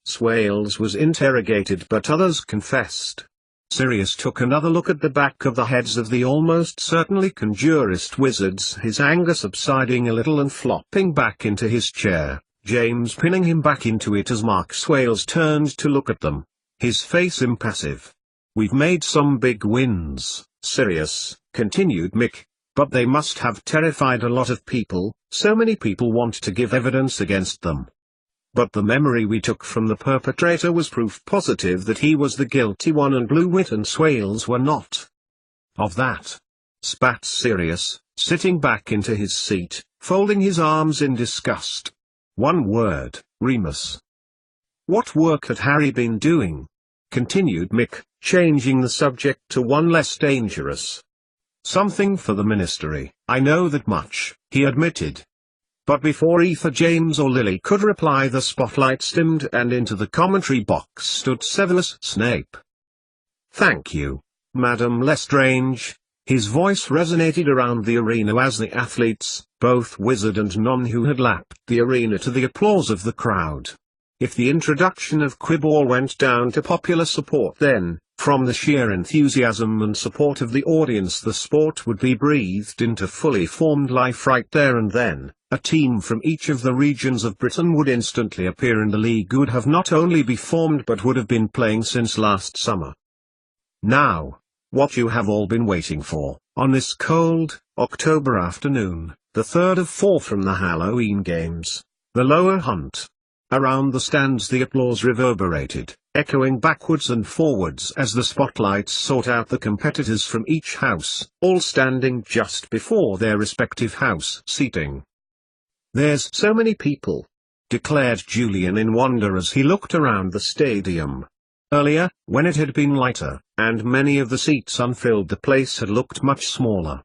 Swales was interrogated but others confessed. Sirius took another look at the back of the heads of the almost certainly conjurist wizards, his anger subsiding a little and flopping back into his chair, James pinning him back into it as Mark Swales turned to look at them, his face impassive. We've made some big wins, Sirius, continued Mick, but they must have terrified a lot of people, so many people want to give evidence against them. But the memory we took from the perpetrator was proof positive that he was the guilty one and Blewett and Swales were not. Of that, spat Sirius, sitting back into his seat, folding his arms in disgust. One word, Remus. What work had Harry been doing? Continued Mick, changing the subject to one less dangerous. Something for the ministry, I know that much, he admitted. But before either James or Lily could reply, the spotlights dimmed and into the commentary box stood Severus Snape. Thank you, Madam Lestrange. His voice resonated around the arena as the athletes, both wizard and non, who had lapped the arena to the applause of the crowd. If the introduction of Quibble went down to popular support, then, from the sheer enthusiasm and support of the audience, the sport would be breathed into fully formed life right there and then. A team from each of the regions of Britain would instantly appear and the league would have not only be formed but would have been playing since last summer. Now, what you have all been waiting for, on this cold, October afternoon, the third of 4 from the Halloween games, the lower hunt. Around the stands the applause reverberated, echoing backwards and forwards as the spotlights sought out the competitors from each house, all standing just before their respective house seating. There's so many people, declared Julian in wonder as he looked around the stadium. Earlier, when it had been lighter, and many of the seats unfilled, the place had looked much smaller.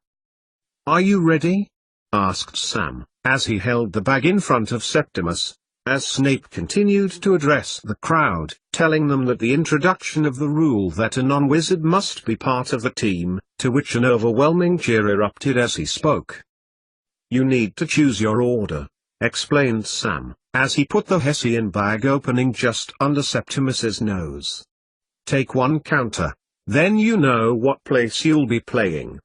Are you ready? Asked Sam, as he held the bag in front of Septimus, as Snape continued to address the crowd, telling them that the introduction of the rule that a non-wizard must be part of the team, to which an overwhelming cheer erupted as he spoke. You need to choose your order, explained Sam, as he put the Hessian bag opening just under Septimus's nose. Take one counter, then you know what place you'll be playing.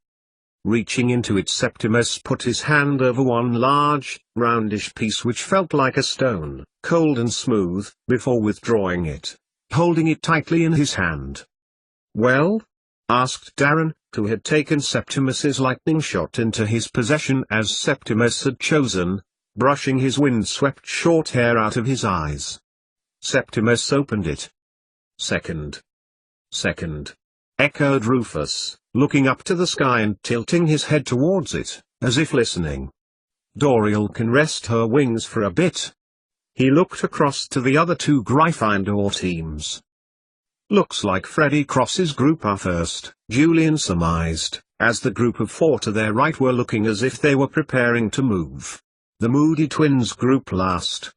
Reaching into it, Septimus put his hand over one large, roundish piece which felt like a stone, cold and smooth, before withdrawing it, holding it tightly in his hand. Well? Asked Darren, who had taken Septimus's lightning shot into his possession as Septimus had chosen, brushing his wind-swept short hair out of his eyes. Septimus opened it. Second, echoed Rufus, looking up to the sky and tilting his head towards it, as if listening. Doriel can rest her wings for a bit. He looked across to the other 2 Gryffindor teams. Looks like Freddy Cross's group are first, Julian surmised, as the group of 4 to their right were looking as if they were preparing to move. The Moody Twins group last.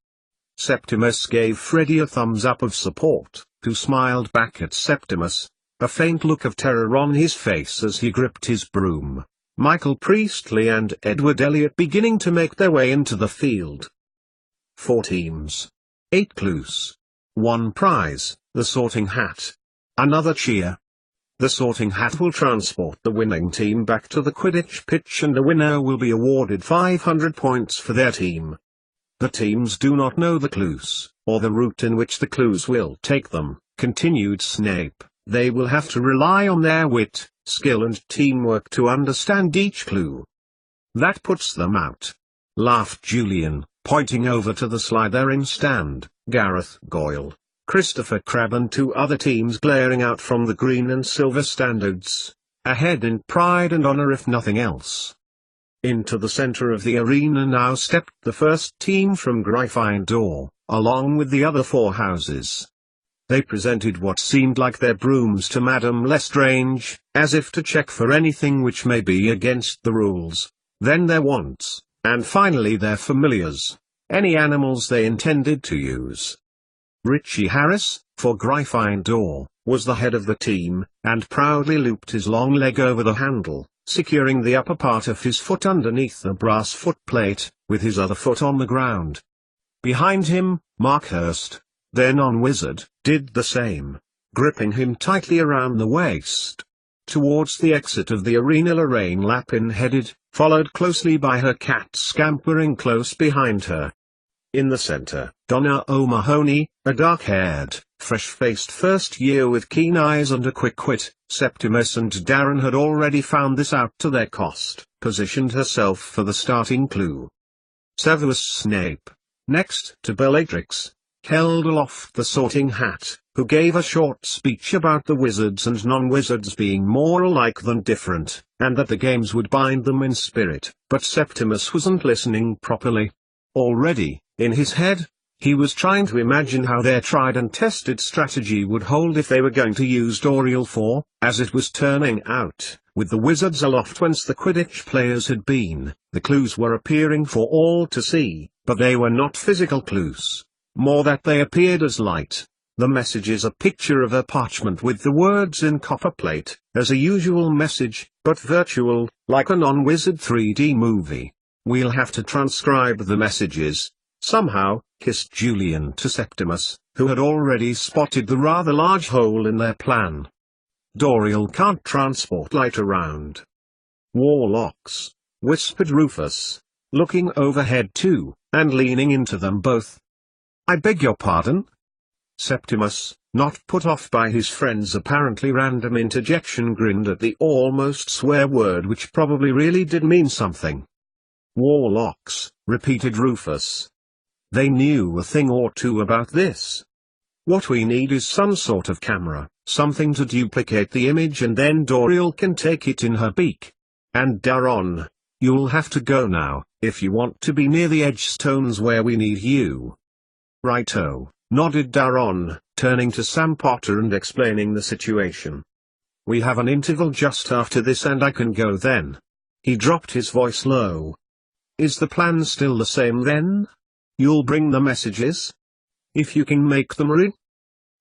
Septimus gave Freddy a thumbs up of support, who smiled back at Septimus, a faint look of terror on his face as he gripped his broom. Michael Priestley and Edward Elliot beginning to make their way into the field. 4 teams. 8 clues. 1 prize, the sorting hat. Another cheer. The sorting hat will transport the winning team back to the Quidditch pitch and the winner will be awarded 500 points for their team. The teams do not know the clues, or the route in which the clues will take them, continued Snape. They will have to rely on their wit, skill and teamwork to understand each clue. That puts them out, laughed Julian, pointing over to the Slytherin stand, Gareth Goyle, Christopher Crabbe and 2 other teams glaring out from the green and silver standards, ahead in pride and honor if nothing else. Into the center of the arena now stepped the first team from Gryffindor, along with the other 4 houses. They presented what seemed like their brooms to Madame Lestrange, as if to check for anything which may be against the rules, then their wants, and finally their familiars, any animals they intended to use. Richie Harris, for Gryffindor, was the head of the team, and proudly looped his long leg over the handle, securing the upper part of his foot underneath the brass footplate, with his other foot on the ground. Behind him, Markhurst, their non-wizard, did the same, gripping him tightly around the waist. Towards the exit of the arena Lorraine Lapin headed, followed closely by her cat scampering close behind her. In the center, Donna O'Mahony, a dark-haired, fresh-faced first year with keen eyes and a quick wit, Septimus and Darren had already found this out to their cost, positioned herself for the starting clue. Severus Snape, next to Bellatrix, held aloft the Sorting Hat, who gave a short speech about the wizards and non-wizards being more alike than different, and that the games would bind them in spirit, but Septimus wasn't listening properly. Already, in his head, he was trying to imagine how their tried and tested strategy would hold if they were going to use Doriel for, as it was turning out, with the wizards aloft whence the Quidditch players had been, the clues were appearing for all to see, but they were not physical clues. More that they appeared as light. The message is a picture of a parchment with the words in copperplate, as a usual message, but virtual, like a non-wizard 3D movie. We'll have to transcribe the messages, somehow, hissed Julian to Septimus, who had already spotted the rather large hole in their plan. Doriel can't transport light around. Warlocks, whispered Rufus, looking overhead too, and leaning into them both. I beg your pardon? Septimus, not put off by his friend's apparently random interjection, grinned at the almost swear word which probably really did mean something. Warlocks, repeated Rufus. They knew a thing or two about this. What we need is some sort of camera, something to duplicate the image, and then Doriel can take it in her beak. And Darren, you'll have to go now, if you want to be near the Edgestones where we need you. Righto, nodded Darren, turning to Sam Potter and explaining the situation. We have an interval just after this and I can go then. He dropped his voice low. Is the plan still the same then? You'll bring the messages? If you can make them read?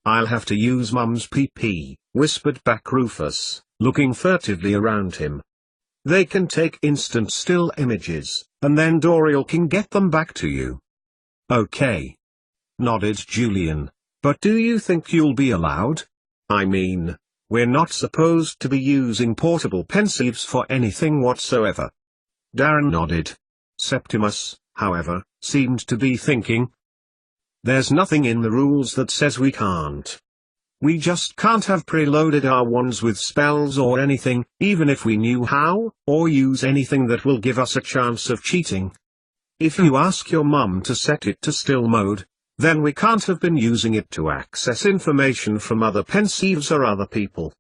I'll have to use Mum's PP, whispered back Rufus, looking furtively around him. They can take instant still images, and then Doriel can get them back to you. Okay, nodded Julian, but do you think you'll be allowed? I mean, we're not supposed to be using portable pensives for anything whatsoever. Darren nodded. Septimus, however, seemed to be thinking. There's nothing in the rules that says we can't. We just can't have preloaded our wands with spells or anything, even if we knew how, or use anything that will give us a chance of cheating. If you ask your mum to set it to still mode, then we can't have been using it to access information from other pensives or other people.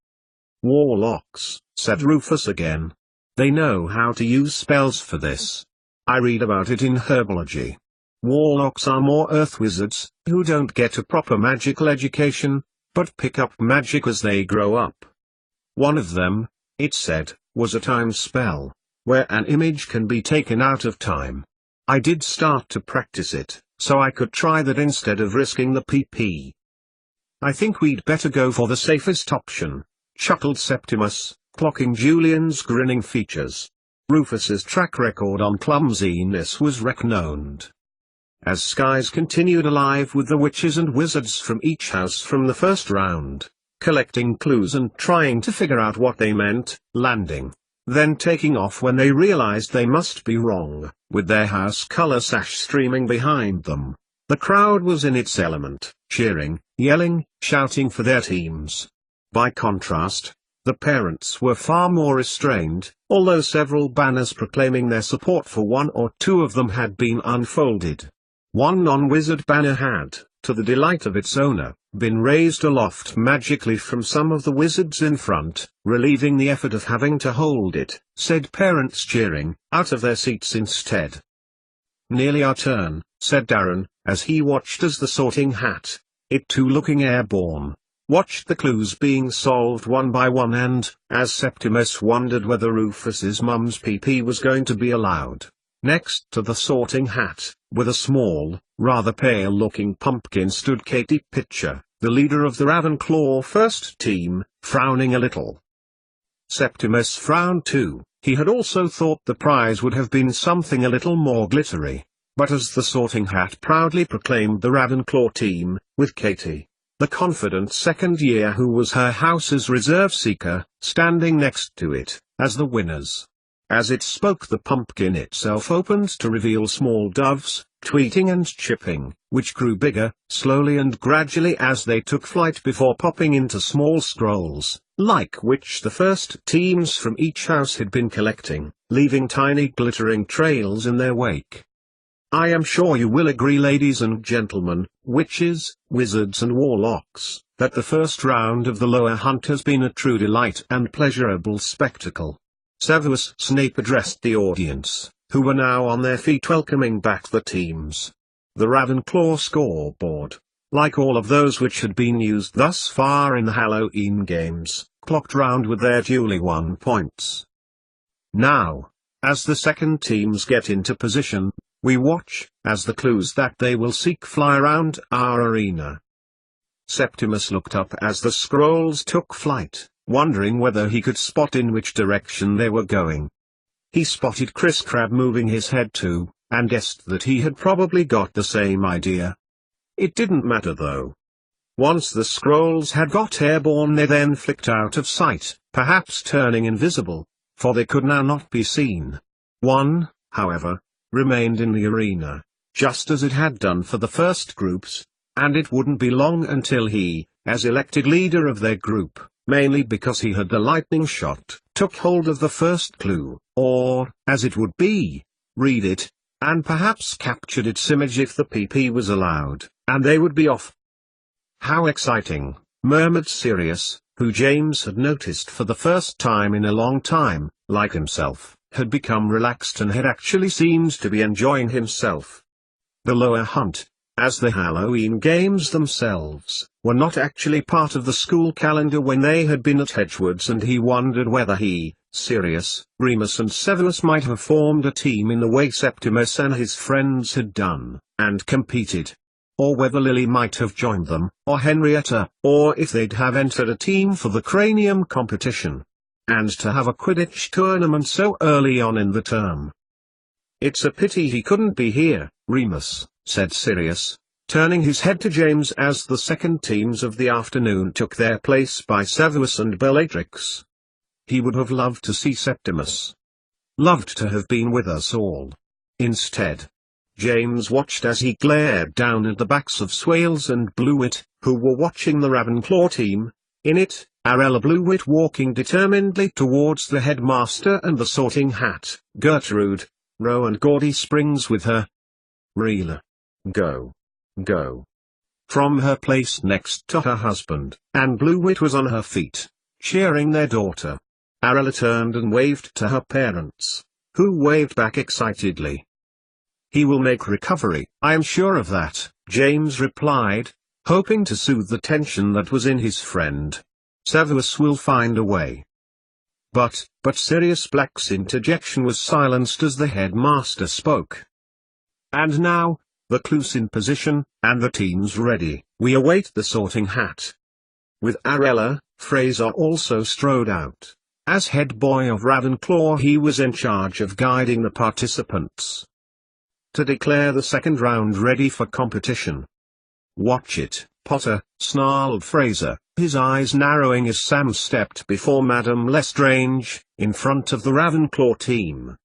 Warlocks, said Rufus again. They know how to use spells for this. I read about it in herbology. Warlocks are more earth wizards, who don't get a proper magical education, but pick up magic as they grow up. One of them, it said, was a time spell, where an image can be taken out of time. I did start to practice it, so I could try that instead of risking the PP. I think we'd better go for the safest option, chuckled Septimus, clocking Julian's grinning features. Rufus's track record on clumsiness was renowned. As skies continued alive with the witches and wizards from each house from the first round, collecting clues and trying to figure out what they meant, landing, then taking off when they realized they must be wrong, with their house color sash streaming behind them. The crowd was in its element, cheering, yelling, shouting for their teams. By contrast, the parents were far more restrained, although several banners proclaiming their support for one or two of them had been unfolded. One non-wizard banner had, to the delight of its owner, been raised aloft magically from some of the wizards in front, relieving the effort of having to hold it, said parents cheering, out of their seats instead. Nearly our turn, said Darren, as he watched as the Sorting Hat, it too looking airborne, watched the clues being solved one by one, and, as Septimus wondered whether Rufus's mum's PP was going to be allowed, next to the sorting hat, with a small, rather pale-looking pumpkin stood Katie Pitcher, the leader of the Ravenclaw first team, frowning a little. Septimus frowned too. He had also thought the prize would have been something a little more glittery, but as the sorting hat proudly proclaimed the Ravenclaw team, with Katie, the confident second year who was her house's reserve seeker, standing next to it, as the winners. As it spoke, the pumpkin itself opened to reveal small doves, tweeting and chipping, which grew bigger, slowly and gradually as they took flight before popping into small scrolls, like which the first teams from each house had been collecting, leaving tiny glittering trails in their wake. I am sure you will agree, ladies and gentlemen, witches, wizards and warlocks, that the first round of the lower hunt has been a true delight and pleasurable spectacle. Severus Snape addressed the audience, who were now on their feet welcoming back the teams. The Ravenclaw scoreboard, like all of those which had been used thus far in the Halloween games, clocked round with their duly won points. Now, as the second teams get into position, we watch, as the clues that they will seek fly around our arena. Septimus looked up as the scrolls took flight, wondering whether he could spot in which direction they were going. He spotted Chris Crabbe moving his head too, and guessed that he had probably got the same idea. It didn't matter though. Once the scrolls had got airborne, they then flicked out of sight, perhaps turning invisible, for they could now not be seen. One, however, remained in the arena, just as it had done for the first groups, and it wouldn't be long until he, as elected leader of their group, mainly because he had the lightning shot, took hold of the first clue, or, as it would be, read it, and perhaps captured its image if the PP was allowed, and they would be off. How exciting, murmured Sirius, who James had noticed for the first time in a long time, like himself, had become relaxed and had actually seemed to be enjoying himself. The lower hunt, as the Halloween games themselves, were not actually part of the school calendar when they had been at Hedgewoods, and he wondered whether he, Sirius, Remus and Severus might have formed a team in the way Septimus and his friends had done, and competed. Or whether Lily might have joined them, or Henrietta, or if they'd have entered a team for the cranium competition. And to have a Quidditch tournament so early on in the term. It's a pity he couldn't be here, Remus, said Sirius, turning his head to James as the second teams of the afternoon took their place by Severus and Bellatrix. He would have loved to see Septimus. Loved to have been with us all. Instead, James watched as he glared down at the backs of Swales and Bluewit, who were watching the Ravenclaw team. In it, Arella Bluewit walking determinedly towards the headmaster and the sorting hat, Gertrude, Roe and Gaudy Springs with her. Reela. Go. Go. From her place next to her husband, and Bluewit was on her feet, cheering their daughter. Arella turned and waved to her parents, who waved back excitedly. He will make recovery, I am sure of that, James replied, hoping to soothe the tension that was in his friend. Severus will find a way. But Sirius Black's interjection was silenced as the headmaster spoke. And now, the clues in position, and the teams ready, we await the sorting hat. With Arella, Fraser also strode out. As head boy of Ravenclaw, he was in charge of guiding the participants to declare the second round ready for competition. Watch it, Potter, snarled Fraser, his eyes narrowing as Sam stepped before Madame Lestrange, in front of the Ravenclaw team.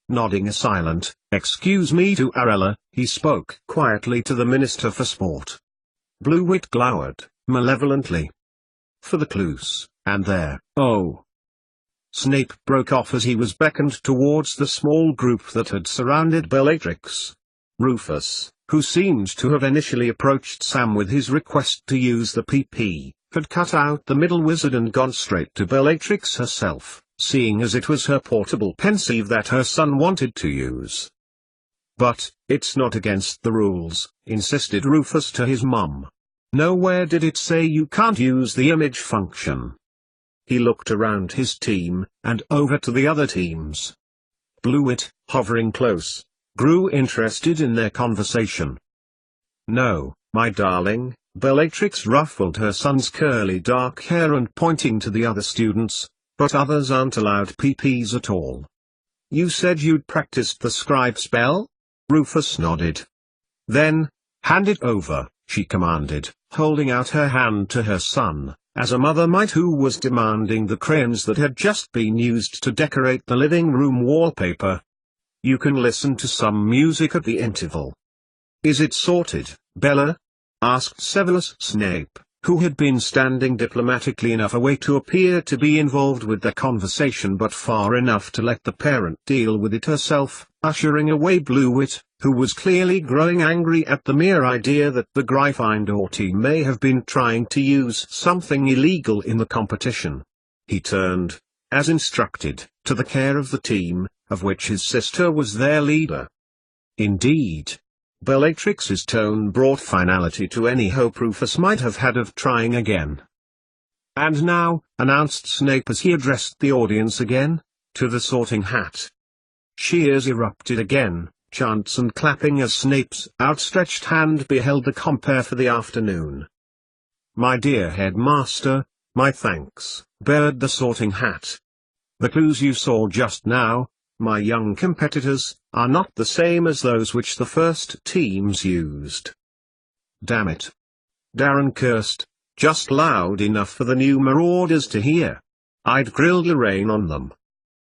Nodding a silent, "Excuse me" to Arella, he spoke quietly to the Minister for Sport. Bluewit glowered, malevolently. For the clues, and there, oh! Snape broke off as he was beckoned towards the small group that had surrounded Bellatrix. Rufus, who seemed to have initially approached Sam with his request to use the PP, had cut out the middle wizard and gone straight to Bellatrix herself, seeing as it was her portable pensieve that her son wanted to use. "But, it's not against the rules," insisted Rufus to his mum. Nowhere did it say you can't use the image function. He looked around his team, and over to the other teams. Blueit, hovering close, grew interested in their conversation. "No, my darling," Bellatrix ruffled her son's curly dark hair and pointing to the other students, "but others aren't allowed PPs at all." "You said you'd practiced the scribe spell?" Rufus nodded. "Then, hand it over," she commanded, holding out her hand to her son, as a mother might who was demanding the crayons that had just been used to decorate the living room wallpaper. "You can listen to some music at the interval." "Is it sorted, Bella?" asked Severus Snape, who had been standing diplomatically enough away to appear to be involved with the conversation but far enough to let the parent deal with it herself, ushering away Blueit, who was clearly growing angry at the mere idea that the Gryffindor team may have been trying to use something illegal in the competition. He turned, as instructed, to the care of the team, of which his sister was their leader. Indeed, Bellatrix's tone brought finality to any hope Rufus might have had of trying again. "And now," announced Snape as he addressed the audience again, "to the Sorting Hat." Cheers erupted again, chants and clapping as Snape's outstretched hand beheld the compere for the afternoon. "My dear headmaster, my thanks," bellowed the Sorting Hat. "The clues you saw just now, my young competitors, are not the same as those which the first teams used." "Damn it!" Darren cursed, just loud enough for the new marauders to hear. "I'd grilled Lorraine on them."